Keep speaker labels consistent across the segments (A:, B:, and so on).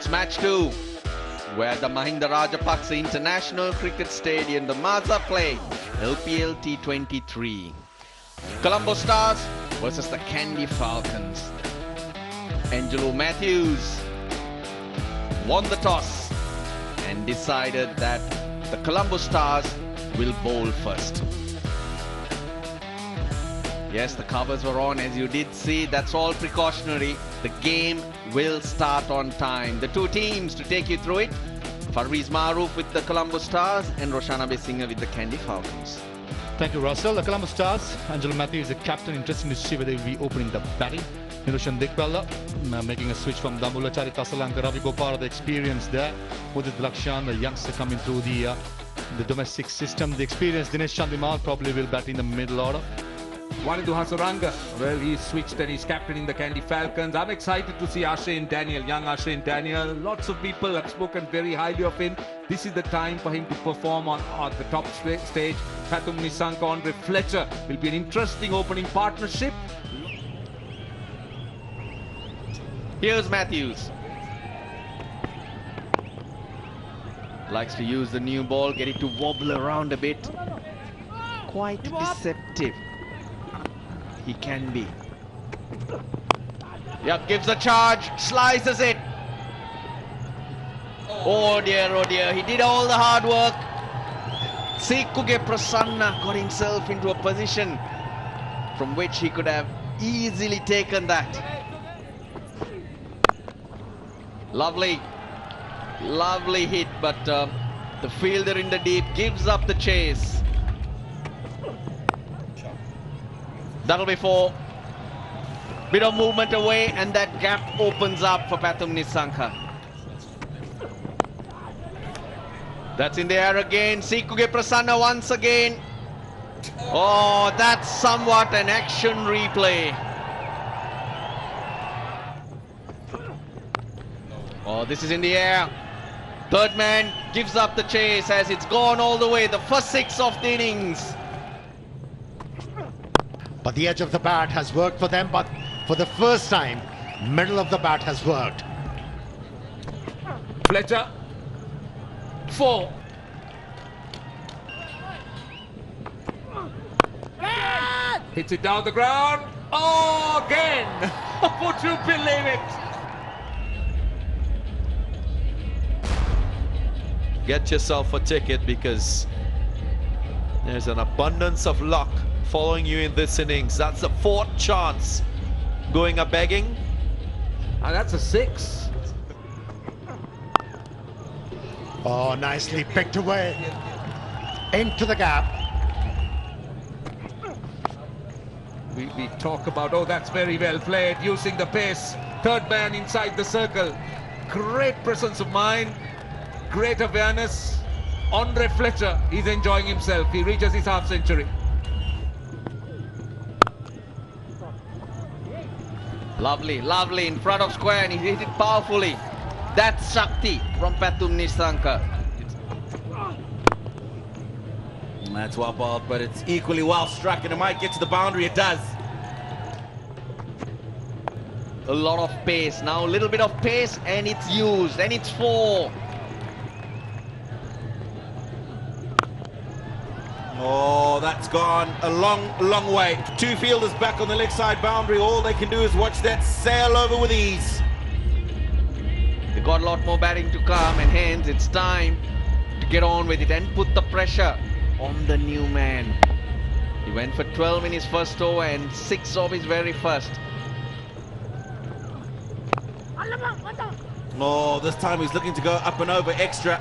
A: It's match 2, where the Mahinda Rajapaksa International Cricket Stadium, the Maza play LPL T23. Colombo Stars versus the Kandy Falcons. Angelo Matthews won the toss and decided that the Colombo Stars will bowl first. Yes, the covers were on, as you did see. That's all precautionary. The game will start on time. The two teams to take you through it: Farweez Maroof with the Colombo Stars and Roshana Besinga with the Kandy Falcons.
B: Thank you, Russell. The Colombo Stars, Angelo Matthews is the captain. Interesting to see whether he'll be opening the batting. Niroshan Dikbella making a switch from Damulachari Tasalanka. Ravi Gopara, the experience there. Udit Lakshan, the youngster coming through the domestic system. The experience, Dinesh Chandimal probably will bat in the middle order.
C: Wanindu Hasaranga, well, he switched and he's captaining the Kandy Falcons. I'm excited to see Ashane Daniel, young Ashane Daniel. Lots of people have spoken very highly of him. This is the time for him to perform on the top stage. Pathum Nissanka, Andre Fletcher will be an interesting opening partnership.
A: Here's Matthews. Likes to use the new ball, get it to wobble around a bit. Quite deceptive. He can be. Yep, gives a charge, slices it. Oh dear, he did all the hard work. Sikuge Prasanna got himself into a position from which he could have easily taken that. Lovely hit, but the fielder in the deep gives up the chase. That'll be 4. Bit of movement away, and that gap opens up for Pathum Nissanka. That's in the air again. Sikuge Prasanna once again. Oh, that's somewhat an action replay. Oh, this is in the air. Third man gives up the chase as it's gone all the way. The first 6 of the innings.
D: But the edge of the bat has worked for them, but for the first time, middle of the bat has worked.
C: Fletcher, 4. Hits it down the ground. Oh, again! Would you believe it?
E: Get yourself a ticket, because there's an abundance of luck following you in this innings. That's the 4th chance going a begging.
C: And that's a 6.
D: Oh, nicely picked away into the gap.
C: We talk about, oh, that's very well played, using the pace. Third man inside the circle. Great presence of mind, great awareness. Andre Fletcher, he's enjoying himself. He reaches his half century.
A: Lovely in front of square, and he hit it powerfully. That's Shakti from Pathum Nissanka.
F: That's well bowled, but it's equally well struck, and it might get to the boundary. It does.
A: A lot of pace now, a little bit of pace, and it's used, and it's 4.
F: Oh, that's gone a long way. 2 fielders back on the leg side boundary. All they can do is watch that sail over with ease.
A: They got a lot more batting to come, and hence it's time to get on with it and put the pressure on the new man. He went for 12 in his first over and 6 of his very first.
F: Oh, this time he's looking to go up and over extra.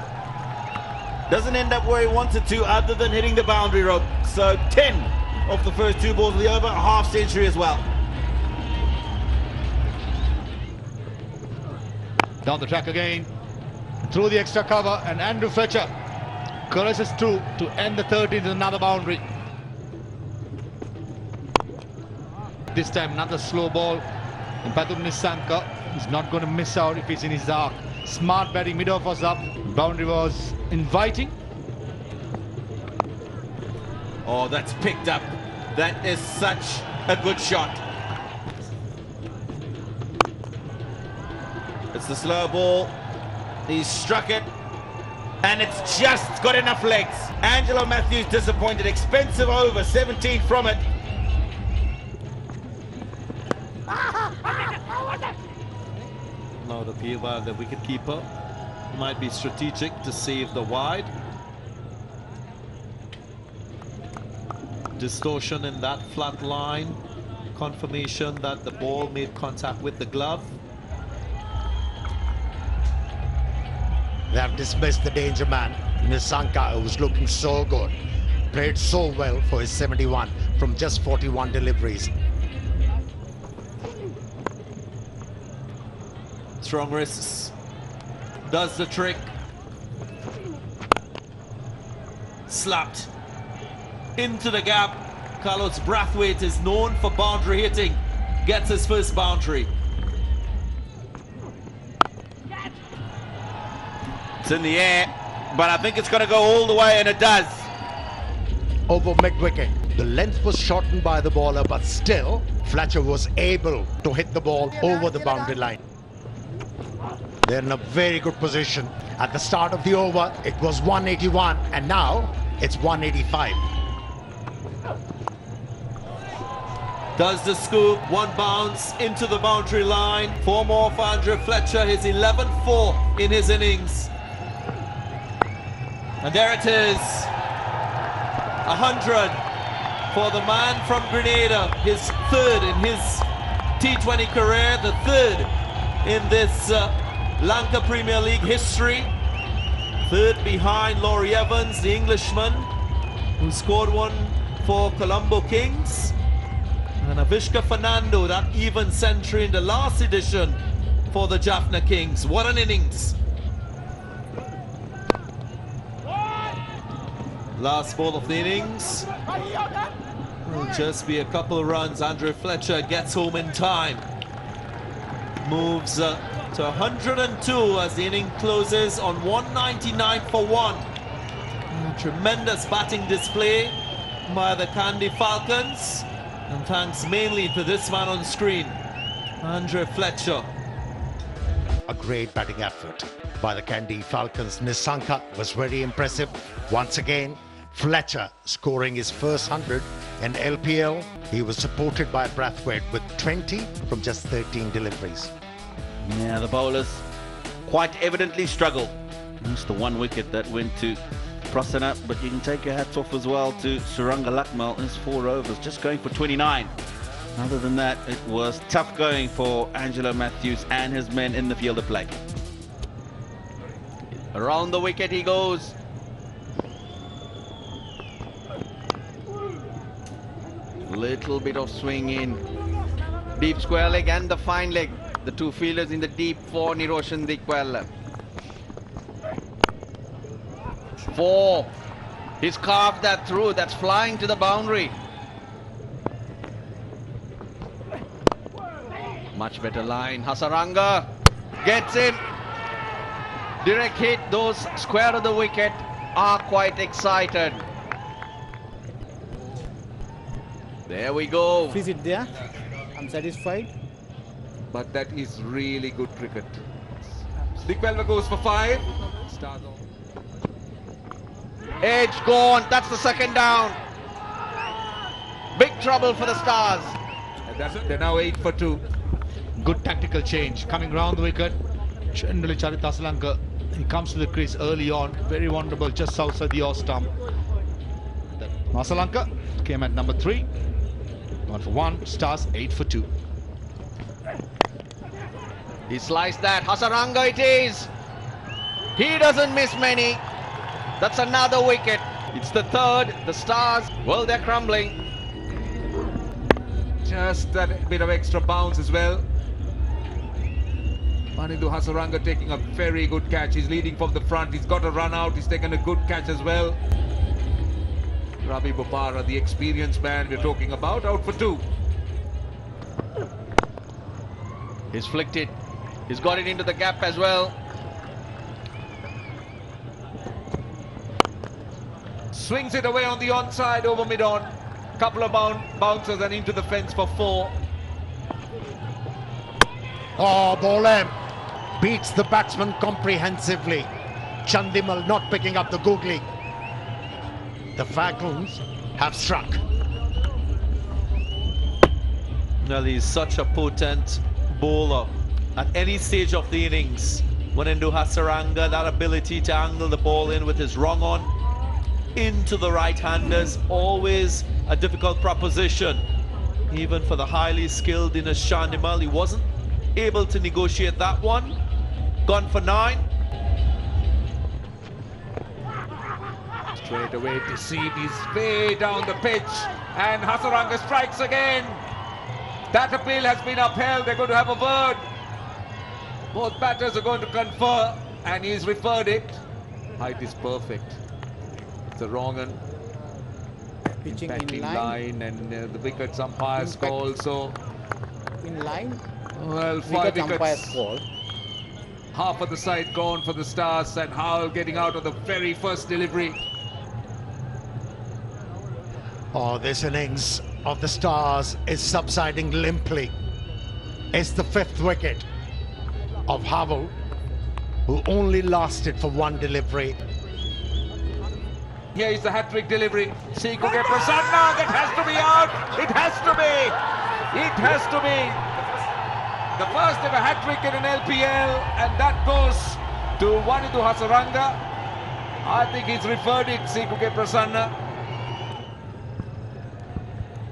F: Doesn't end up where he wanted to, other than hitting the boundary rope. So 10 of the first 2 balls of the over, a half century as well.
B: Down the track again, through the extra cover, and Andrew Fletcher caresses through to end the 13th in another boundary. This time another slow ball, and Pathum Nissanka is not going to miss out if he's in his arc. Smart batting, mid-off was up, boundary was inviting.
F: Oh, that's picked up. That is such a good shot. It's the slow ball. He's struck it, and it's just got enough legs. Angelo Matthews disappointed. Expensive over, 17 from it.
E: Now the appeal by the wicketkeeper might be strategic to save the wide. Distortion in that flat line. Confirmation that the ball made contact with the glove.
D: They have dismissed the danger man. Nisanka, who was looking so good, played so well for his 71 from just 41 deliveries.
E: Strong wrists. Does the trick. Slapped into the gap. Carlos Brathwaite is known for boundary hitting. Gets his first boundary.
F: It's in the air, but I think it's going to go all the way, and it does.
D: Over mid-wicket, the length was shortened by the bowler, but still, Fletcher was able to hit the ball over the boundary line. They're in a very good position. At the start of the over, it was 181, and now it's 185.
E: Does the scoop, one bounce into the boundary line. 4 more for Andre Fletcher, his 11th 4 in his innings. And there it is, 100 for the man from Grenada, his 3rd in his T20 career, the 3rd in this Lanka Premier League history. 3rd behind Laurie Evans, the Englishman, who scored one for Colombo Kings. And Avishka Fernando, that even century in the last edition for the Jaffna Kings. What an innings. Last ball of the innings. Will just be a couple of runs. Andre Fletcher gets home in time. Moves to 102 as the inning closes on 199 for 1. Tremendous batting display by the Kandy Falcons. And thanks mainly to this man on screen, Andre Fletcher.
D: A great batting effort by the Kandy Falcons. Nisanka was very impressive. Once again, Fletcher scoring his first 100 in LPL. He was supported by Brathwaite with 20 from just 13 deliveries.
F: Yeah, the bowlers quite evidently struggled. Just the 1 wicket that went to Prasanna, but you can take your hats off as well to Suranga Lakmal. His 4 overs, just going for 29. Other than that, it was tough going for Angelo Matthews and his men in the field of play.
A: Around the wicket he goes. Little bit of swing in. Deep square leg and the fine leg. The 2 fielders in the deep for Niroshan Dikwella. 4. He's carved that through. That's flying to the boundary. Much better line. Hasaranga gets him. Direct hit. Those square of the wicket are quite excited. There we go.
G: Freeze it there. I'm satisfied.
C: But that is really good cricket. Dikwella goes for 5. Stars on.
A: Edge gone. That's the 2nd down. Big trouble for the Stars.
C: And they're now 8 for 2.
B: Good tactical change. Coming round the wicket, Chendali Charitasalanka. He comes to the crease early on. Very wonderful, just outside the off stump. Masalanka came at number 3. 1 for 1. Stars 8 for 2.
A: He sliced that. Hasaranga it is. He doesn't miss many. That's another wicket. It's the 3rd. The Stars, well, they're crumbling.
C: Just that bit of extra bounce as well. Manindu Hasaranga taking a very good catch. He's leading from the front. He's got a run out. He's taken a good catch as well. Ravi Bopara, the experienced man we're talking about, out for 2.
A: He's flicked it. He's got it into the gap as well.
C: Swings it away on the onside over mid-on. Couple of bouncers and into the fence for 4.
D: Oh, ball him. beats the batsman comprehensively. Chandimal not picking up the googly. The Falcons have struck.
E: Well, he's such a potent bowler at any stage of the innings. When Hindu Hasaranga, that ability to angle the ball in with his wrong on into the right-handers, always a difficult proposition. Even for the highly skilled Dinesh Chandimal, he wasn't able to negotiate that one. Gone for 9.
C: Straight away deceived, he's way down the pitch, and Hasaranga strikes again. That appeal has been upheld. They're going to have a word. Both batters are going to confer, and he's referred it. Height is perfect. It's a wrong one.
G: Pitching
C: Impacting
G: in line.
C: and the wickets umpire's call. So,
G: In line.
C: well, 5
G: Wicket umpire's
C: wickets.
G: call.
C: Half of the side gone for the Stars, and Howell getting out of the very first delivery.
D: Oh, this innings of the Stars is subsiding limply. It's the 5th wicket of Howell, who only lasted for 1 delivery.
C: Here is the hat-trick delivery. Seekuge Prasanna, that has to be out. It has to be. It has to be. The first ever hat-trick in an LPL, and that goes to Wanindu Hasaranga. I think he's referred it, Seekuge Prasanna.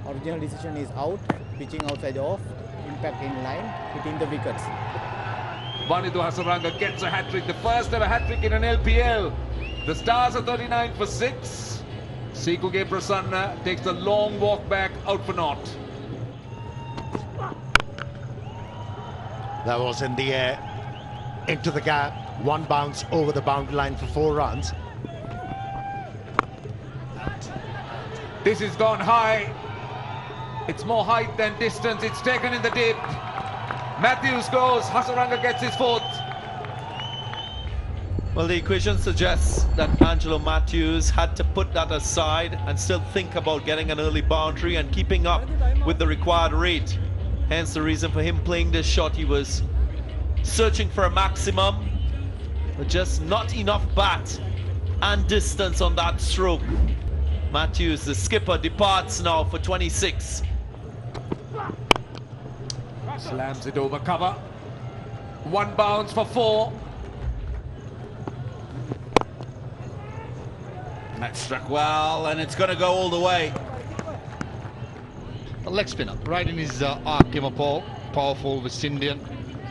G: Original decision is out. Pitching outside off. Impact in line. Hitting the wickets.
C: Wanindu Hasaranga gets a hat-trick, the first ever hat-trick in an LPL. The Stars are 39 for 6. Seekuge Prasanna takes a long walk back, out for naught.
D: That was in the air, into the gap, 1 bounce over the boundary line for 4 runs.
C: This has gone high. It's more height than distance. It's taken in the dip. Matthews goes. Hasaranga gets his 4th.
E: Well, the equation suggests that Angelo Matthews had to put that aside and still think about getting an early boundary and keeping up with the required rate. Hence the reason for him playing this shot. He was searching for a maximum, but just not enough bat and distance on that stroke. Matthews, the skipper, departs now for 26.
C: Slams it over cover. 1 bounce for 4.
F: That struck well, and it's going to go all the way.
B: A leg spinner, right in his arc, came a powerful West Indian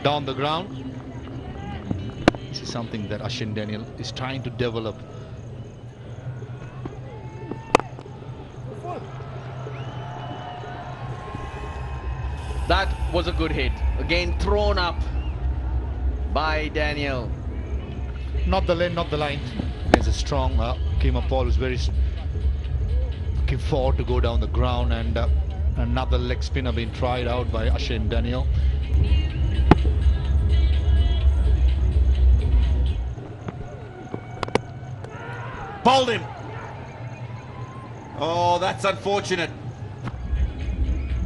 B: down the ground. This is something that Ashwin Daniel is trying to develop.
A: That was a good hit. Again thrown up by Daniel.
B: Not the lane, not the line. Against a strong Kima Paul, who's very looking forward to go down the ground, and another leg spinner being tried out by Ashwin Daniel.
F: Bowled him. Oh, that's unfortunate.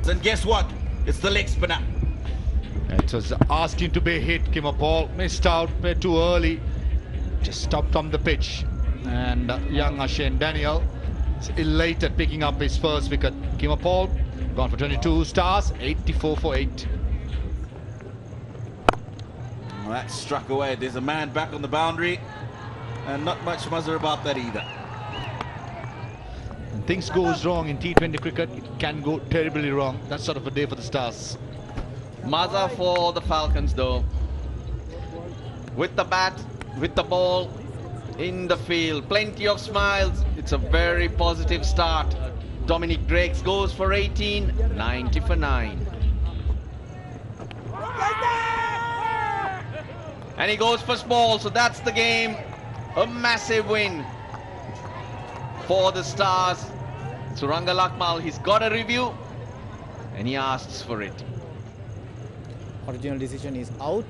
F: And guess what? It's the leg spinner.
B: It was asking to be hit. Kima Paul missed out, way too early. Just stopped on the pitch. And young Ashwin Daniel is elated picking up his first wicket. Kima Paul gone for 22. Stars 84 for 8.
F: Well, that struck away. There's a man back on the boundary, and not much muzzer about that either.
B: When things goes wrong in T20 cricket, it can go terribly wrong. That's sort of a day for the Stars.
A: Mazza for the Falcons though. With the bat, with the ball in the field. Plenty of smiles. It's a very positive start. Dominic Drakes goes for 18, 90 for 9. And he goes for small, so that's the game. A massive win for the Stars. Suranga Lakmal, he's got a review and he asks for it.
G: Original decision is out.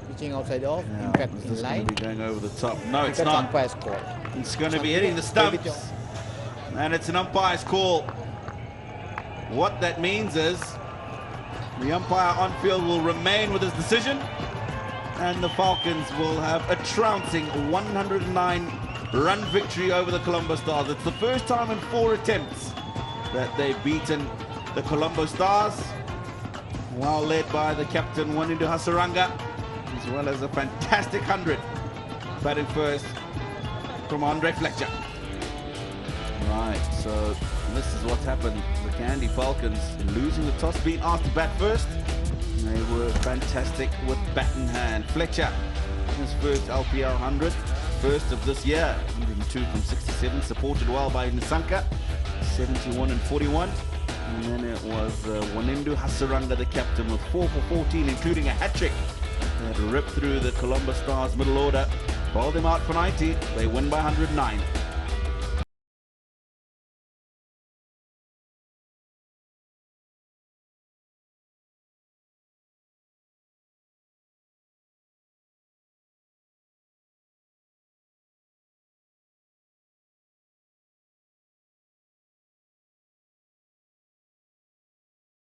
G: Pitching outside off. Impact
F: Is
G: in
F: this going
G: line.
F: to be going over the top? No, it's
G: Wicket
F: not.
G: umpire's call.
F: It's going to be hitting the stumps, and it's an umpire's call. What that means is the umpire on field will remain with his decision, and the Falcons will have a trouncing 109-run victory over the Colombo Stars. It's the first time in 4 attempts that they've beaten the Colombo Stars, well led by the captain Wanindu Hasaranga, as well as a fantastic 100 batting first from Andre Fletcher. Right, so this is what's happened. The Kandy Falcons losing the toss, being asked to bat first. They were fantastic with bat in hand. Fletcher, his first LPL 100, first of this year, 102 from 67, supported well by Nisanka, 71 and 41. And then it was Wanindu Hasaranga, the captain, with 4 for 14, including a hat-trick that ripped through the Colombo Stars middle order. Bowled them out for 90. They win by 109.